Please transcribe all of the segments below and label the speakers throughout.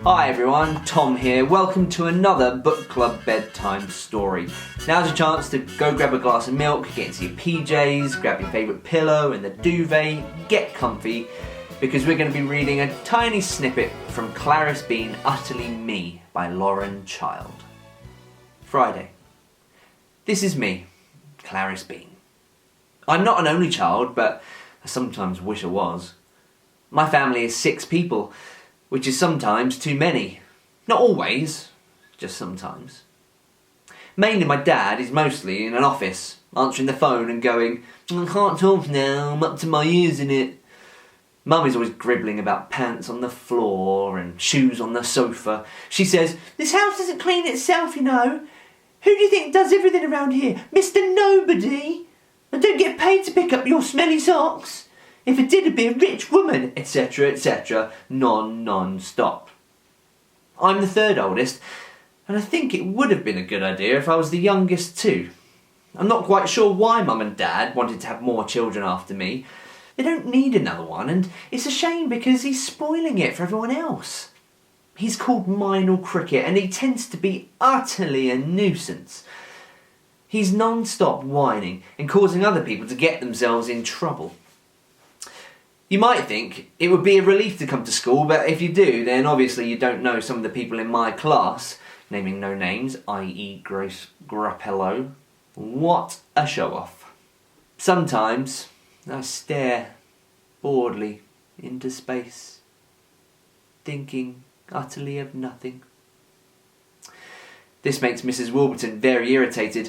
Speaker 1: Hi everyone, Tom here. Welcome to another book club bedtime story. Now's your chance to go grab a glass of milk, get into your PJs, grab your favourite pillow and the duvet, get comfy, because we're going to be reading a tiny snippet from Clarice being Utterly Me by Lauren Child. Friday. This is me, Clarice Bean. I'm not an only child, but I sometimes wish I was. My family is 6 people, which is sometimes too many. Not always, just sometimes. Mainly my dad is mostly in an office, answering the phone and going, "I can't talk now, I'm up to my ears in it." Mum is always gribbling about pants on the floor and shoes on the sofa. She says, "This house doesn't clean itself, you know. Who do you think does everything around here? Mr. Nobody? I don't get paid to pick up your smelly socks. If it did, it'd be a rich woman," etc., etc., non-stop. I'm the 3rd oldest, and I think it would have been a good idea if I was the youngest too. I'm not quite sure why Mum and Dad wanted to have more children after me. They don't need another one, and it's a shame because he's spoiling it for everyone else. He's called Minor Cricket, and he tends to be utterly a nuisance. He's non-stop whining and causing other people to get themselves in trouble. You might think it would be a relief to come to school, but if you do, then obviously you don't know some of the people in my class, naming no names, i.e. Grace Grappello. What a show-off. Sometimes I stare boredly into space, thinking utterly of nothing. This makes Mrs. Wilburton very irritated.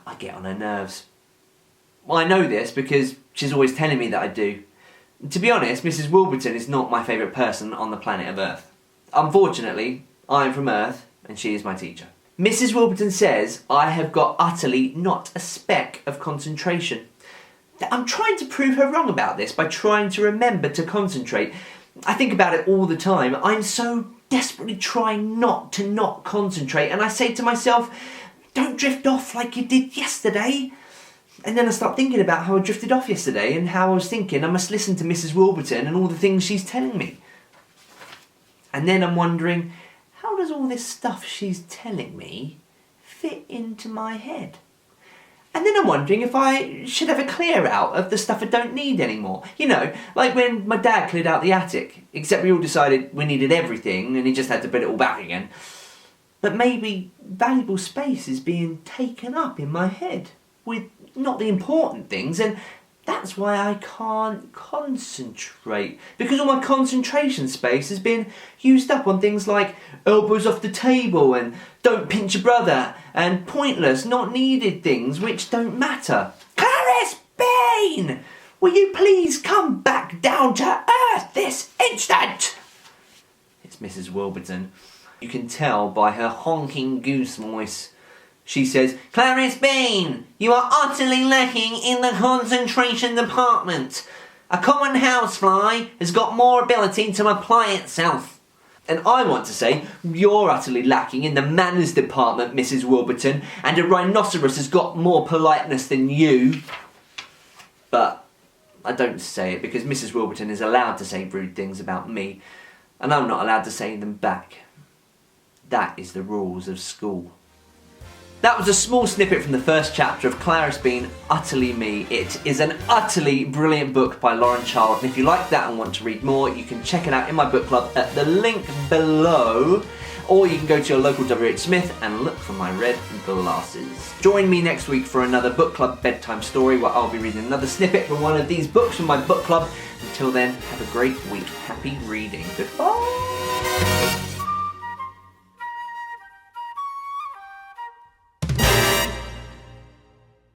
Speaker 1: I get on her nerves. Well, I know this because she's always telling me that I do. To be honest, Mrs. Wilburton is not my favourite person on the planet of Earth. Unfortunately, I'm from Earth and she is my teacher. Mrs. Wilburton says I have got utterly not a speck of concentration. I'm trying to prove her wrong about this by trying to remember to concentrate. I think about it all the time. I'm so desperately trying not to not concentrate, and I say to myself, "Don't drift off like you did yesterday." And then I start thinking about how I drifted off yesterday and how I was thinking I must listen to Mrs. Wilburton and all the things she's telling me. And then I'm wondering, how does all this stuff she's telling me fit into my head? And then I'm wondering if I should have a clear out of the stuff I don't need anymore. You know, like when my dad cleared out the attic, except we all decided we needed everything and he just had to put it all back again. But maybe valuable space is being taken up in my head with not the important things, and that's why I can't concentrate, because all my concentration space has been used up on things like elbows off the table and don't pinch your brother and pointless, not needed things which don't matter. Clarice Bean! Will you please come back down to earth this instant? It's Mrs. Wilburton. You can tell by her honking goose voice. She says, "Clarice Bean, you are utterly lacking in the concentration department. A common housefly has got more ability to apply itself." And I want to say, "You're utterly lacking in the manners department, Mrs. Wilburton, and a rhinoceros has got more politeness than you." But I don't say it because Mrs. Wilburton is allowed to say rude things about me, and I'm not allowed to say them back. That is the rules of school. That was a small snippet from the first chapter of Clarice Bean, Utterly Me. It is an utterly brilliant book by Lauren Child, and if you like that and want to read more, you can check it out in my book club at the link below, or you can go to your local WHSmith and look for my red glasses. Join me next week for another book club bedtime story where I'll be reading another snippet from one of these books from my book club. Until then, have a great week. Happy reading. Goodbye.